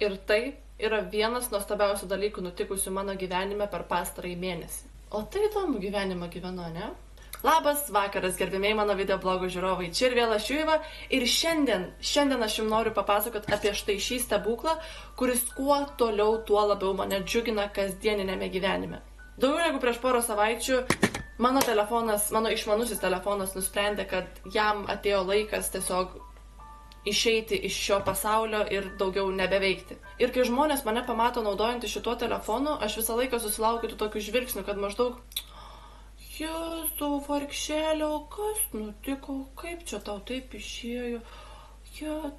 Ir tai yra vienas nuostabiausių dalykų nutikusių mano gyvenime per pastarąjį mėnesį. O tai įdomu gyvenimą gyvenu, ne? Labas vakaras, gerbėmiai mano videoblogo žiūrovai, čia ir vėl aš Juiva ir šiandien aš jums noriu papasakoti apie štai šį stebuklą, kuris kuo toliau, tuo labiau mane džiugina kasdieninėme gyvenime. Daugiau negu prieš porą savaičių mano išmanusis telefonas nusprendė, kad jam atėjo laikas tiesiog išeiti iš šio pasaulio ir daugiau nebeveikti. Ir kai žmonės mane pamato naudojantį šituo telefonu, aš visą laiką susilaukiu tokių žvilgsnių, kad maždaug Jėzau, vargšėlio, kas nutiko, kaip čia tau taip išėjo?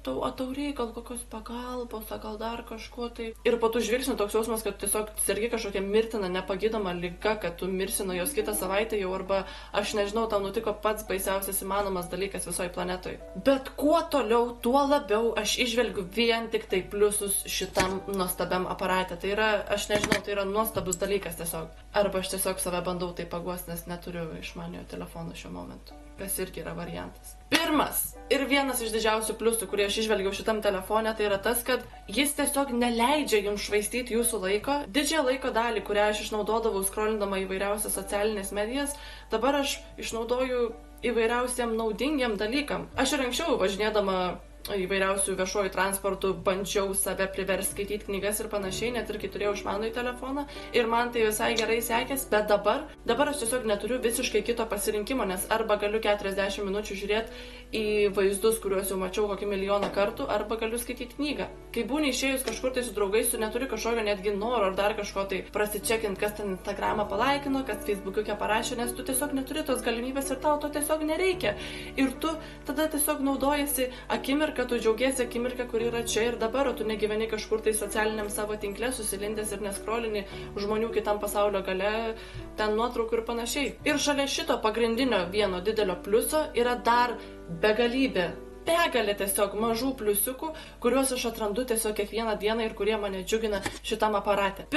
Tau reikia gal kokios pagalbos, gal dar kažko tai. Ir po tų žvilgsnių toks jausmas, kad tiesiog sergi kažkokia mirtina, nepagydoma liga, kad tu mirsi nuo jos kitą savaitę jau, arba aš nežinau, tau nutiko pats baisiausias įmanomas dalykas visoje planetoje. Bet kuo toliau, tuo labiau aš išvelgiu vien tik tai pliusus šitam nuostabiam aparate. Tai yra, aš nežinau, tai yra nuostabus dalykas tiesiog. Arba aš tiesiog save bandau tai paguosti, nes neturiu išmaniojo telefono šiuo momentu. Kas irgi yra variantas. Pirmas ir vienas iš didžiausių pliusų, kurį aš išvelgiau šitam telefone, tai yra tas, kad jis tiesiog neleidžia jums švaistyti jūsų laiko. Didžiąją laiko dalį, kurią aš išnaudodavau scrollindama įvairiausias socialinės medijas, dabar aš išnaudoju įvairiausiam naudingiam dalykam. Aš ir anksčiau važinėdama įvairiausių viešojų transportų bandžiau save priversti skaityti knygas ir panašiai, net ir kai turėjau išmanųjį telefoną ir man tai visai gerai sekės, bet dabar aš tiesiog neturiu visiškai kito pasirinkimo, nes arba galiu 40 minučių žiūrėti į vaizdus, kuriuos jau mačiau kokį milijoną kartų, arba galiu skaityti knygą. Kai būni išėjus kažkur tai su draugais, tu neturi kažkokio netgi noro ar dar kažko tai prasičekint, kas ten Instagramą palaikino, kas Facebook'e parašė, nes tu tiesiog neturi tos galimybės ir tau to tiesiog nereikia. Ir tu tada tiesiog naudojasi akimirką, tu džiaugiesi akimirką, kur yra čia ir dabar, o tu negyveni kažkur tai socialiniam savo tinkle, susilindęs ir neskrolini žmonių kitam pasaulio gale, ten nuotraukų ir panašiai. Ir šalia šito pagrindinio vieno didelio pliuso yra dar begalė tiesiog mažų pliusiukų, kuriuos aš atrandu tiesiog kiekvieną dieną ir kurie mane džiugina šitam aparate.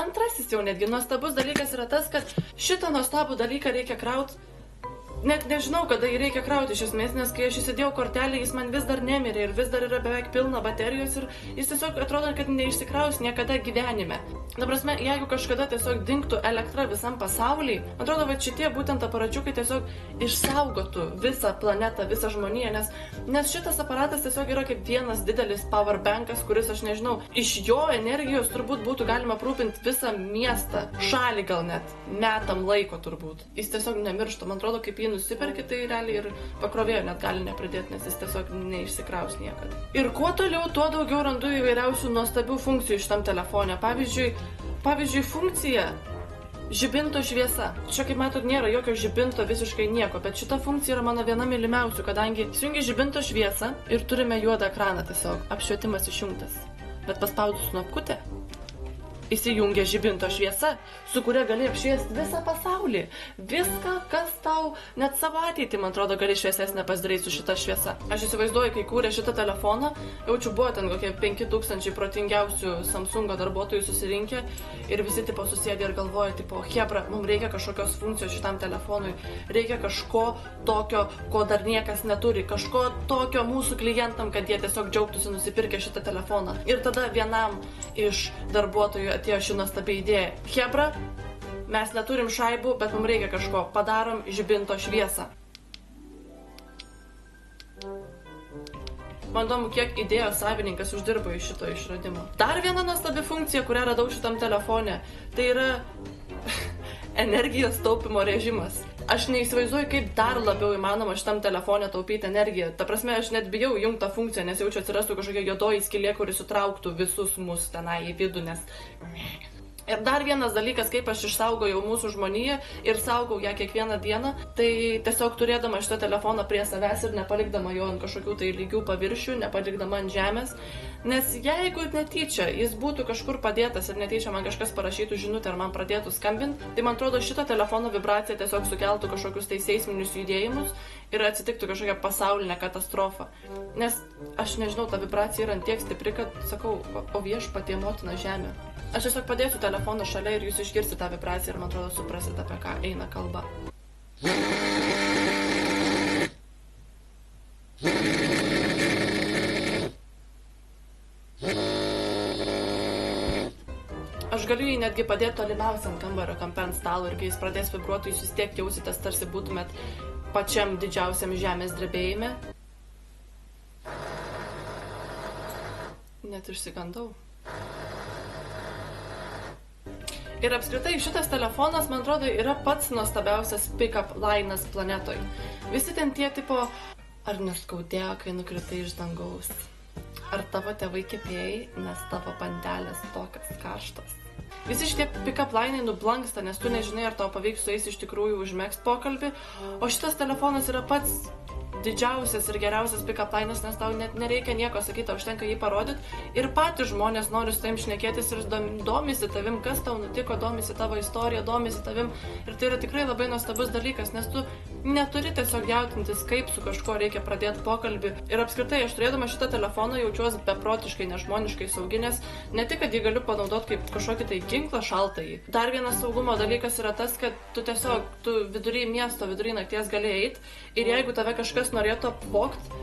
Antrasis jau netgi nuostabus dalykas yra tas, kad šitą nuostabų dalyką reikia krauti. Net nežinau, kada jį reikia krauti iš esmės, nes kai aš įsidėjau kortelę, jis man vis dar nemirė ir vis dar yra beveik pilna baterijos ir jis tiesiog atrodo, kad neišsikraus niekada gyvenime. Na prasme, jeigu kažkada tiesiog dingtų elektra visam pasaulyje, atrodo, kad šitie būtent aparačiukai tiesiog išsaugotų visą planetą, visą žmoniją, nes šitas aparatas tiesiog yra kaip vienas didelis powerbankas, kuris, aš nežinau, iš jo energijos turbūt būtų galima aprūpinti visą miestą, šalį gal net, metam laiko turbūt. Jis tiesiog nemiršta, man atrodo, kaip jį nusiperki, tai realiai ir pakrovėjo net gali nepridėti, nes jis tiesiog neišsikraus niekada. Ir kuo toliau, tuo daugiau randu įvairiausių nuostabių funkcijų šitam telefone. Pavyzdžiui, funkcija žibinto šviesa. Čia, kaip matot, nėra jokio žibinto, visiškai nieko, bet šita funkcija yra mano viena mylimiausių, kadangi įsijungi žibinto šviesą ir turime juodą ekraną tiesiog. Apšvietimas išjungtas. Bet paspaudus knopkutę įsijungia žibinto šviesa, su kuria gali apšviesti visą pasaulį. Viską, kas tau net savo ateitį, man atrodo, gali šviesesnę pasidaryti su šita šviesa. Aš įsivaizduoju, kai kūrė šitą telefoną, jaučiu buvo ten kokie 5000 protingiausių Samsungo darbuotojų susirinkę ir visi tipo susėdė ir galvoja, tipo, hebra, mums reikia kažkokios funkcijos šitam telefonui, reikia kažko tokio, ko dar niekas neturi, kažko tokio mūsų klientam, kad jie tiesiog džiaugtųsi nusipirkę šitą telefoną. Ir tada vienam iš darbuotojų atėjo ši nuostabi idėja. Hebra, mes neturim šaibų, bet mums reikia kažko. Padarom žibinto šviesą. Man įdomu, kiek idėjos savininkas uždirbo iš šito išradimo. Dar viena nuostabi funkcija, kurią radau šitam telefone, tai yra energijos taupimo režimas. Aš neįsivaizduoju, kaip dar labiau įmanoma šitam telefone taupyti energiją. Ta prasme, aš net bijau jungti tą funkciją, nes jaučiu atsirastų kažkokia juodoji skylė, kuri sutrauktų visus mus tenai į vidų, nes... Ir dar vienas dalykas, kaip aš išsaugojau mūsų žmoniją ir saugau ją kiekvieną dieną, tai tiesiog turėdama šitą telefoną prie savęs ir nepalikdama jo ant kažkokių tai lygių paviršių, nepalikdama ant žemės, nes jeigu netyčia jis būtų kažkur padėtas ir netyčia man kažkas parašytų žinutę ar man pradėtų skambinti, tai man atrodo šito telefono vibracija tiesiog sukeltų kažkokius tai seisminius judėjimus ir atsitiktų kažkokia pasaulinė katastrofa. Nes aš nežinau, ta vibracija yra tiek stipri, kad sakau, o viešpatie motina žemė. Aš tiesiog padėsiu telefoną šalia ir jūs išgirsite tą vibraciją ir man atrodo suprasite, apie ką eina kalba. Aš galiu jį netgi padėti tolimiausiam kambario kampe ant stalo ir kai jis pradės vibruoti, jūs vis tiek jausitės, tarsi būtumėt pačiam didžiausiam žemės drebėjime. Net išsigandau. Ir apskritai šitas telefonas, man atrodo, yra pats nuostabiausias pick-up linas planetoj. Visi ten tie tipo, ar neskaudėjo, kai nukritai iš dangaus? Ar tavo tėvai kepėjai, nes tavo bandelės tokios karštos? Visi šitie pick-up linai nublanksta, nes tu nežinai, ar tau pavyks su jais iš tikrųjų užmegzti pokalbį, o šitas telefonas yra pats didžiausias ir geriausias pick-up linas, nes tau net nereikia nieko sakyti, užtenka jį parodyti ir patys žmonės nori su tavim šnekėtis ir domisi tavim, kas tau nutiko, domisi tavo istorija, domisi tavim ir tai yra tikrai labai nuostabus dalykas, nes tu neturi tiesiog jaudintis, kaip su kažkuo reikia pradėti pokalbį ir apskritai aš turėdama šitą telefoną jaučiuosi beprotiškai nežmoniškai saugi, nes ne tik, kad jį galiu panaudoti kaip kažkokį tai ginklą šaltąjį. Dar vienas saugumo dalykas yra tas, kad tu vidury miesto, vidury nakties gali eiti ir jeigu tave kažkas norėtų apvogti,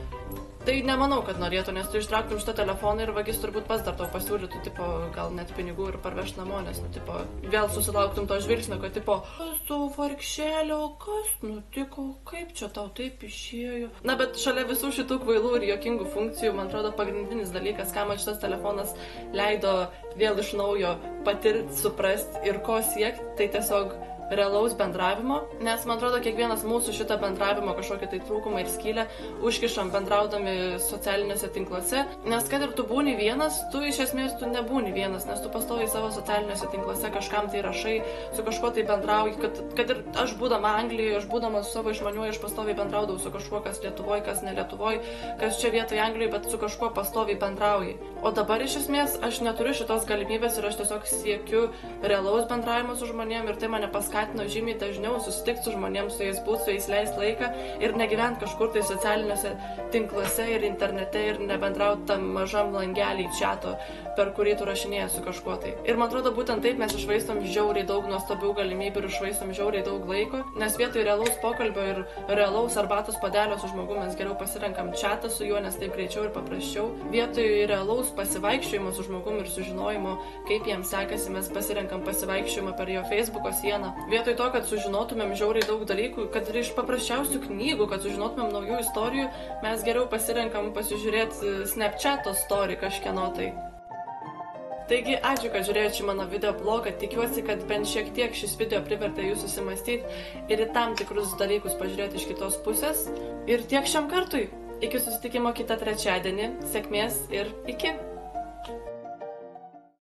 tai nemanau, kad norėtų, nes tu ištrauktum šitą telefoną ir vagis turbūt pats dar tau pasiūlytų, tipo, gal net pinigų ir parveš namo, nes, tipo, vėl susilauktum to žvilgsnio, kad, tipo, kas tu vargšelio, kas nutiko, kaip čia tau taip išėjo. Na, bet šalia visų šitų kvailų ir juokingų funkcijų, man atrodo, pagrindinis dalykas, ką man šitas telefonas leido vėl iš naujo patirti, suprasti ir ko siekti, tai tiesiog realaus bendravimo, nes man atrodo kiekvienas mūsų šitą bendravimo kažkokį tai trūkumą ir skylę užkišam bendraudami socialiniuose tinkluose, nes kad ir tu būni vienas, tu iš esmės tu nebūni vienas, nes tu pastoviai savo socialiniuose tinkluose kažkam tai rašai, su kažkuo tai bendrauji, kad ir aš būdama Anglijoje, aš būdama su savo išmaniuoju, aš pastoviai bendraudavau su kažkuo, kas Lietuvoje, kas ne Lietuvoje, kas čia vietoje Anglijoje, bet su kažkuo pastoviai bendrauji. O dabar iš esmės aš neturiu šitos galimybės ir aš tiesiog siekiu realaus bendravimo su žmonėm ir tai mane paskatino žymiai dažniau susitikti su žmonėms, su jais būti, su jais leisti laiką ir negyventi kažkur tai socialiniuose tinkluose ir internete ir nebendrauti tam mažam langelį čiato, per kurį tu rašinėjai su kažkuo tai. Ir man atrodo, būtent taip mes išvaistom žiauriai daug nuostabių galimybių ir išvaistom žiauriai daug laiko, nes vietoj realaus pokalbio ir realaus arbatos padelio su žmogumi mes geriau pasirenkam čiatą su juo, nes taip greičiau ir paprasčiau. Vietoj realaus pasivaikščiojimo su žmogumi ir sužinojimo, kaip jam sekasi, mes pasirenkam pasivaikščiojimą per jo Facebooko sieną. Vietoj to, kad sužinotumėm žiauriai daug dalykų, kad ir iš paprasčiausių knygų, kad sužinotumėm naujų istorijų, mes geriau pasirenkam pasižiūrėti Snapchato story kažkieno tai. Taigi, ačiū, kad žiūrėjote šį mano video blogą, tikiuosi, kad bent šiek tiek šis video privertė jūs susimastyti ir į tam tikrus dalykus pažiūrėti iš kitos pusės. Ir tiek šiam kartui. Iki susitikimo kitą trečiadienį, sėkmės ir iki!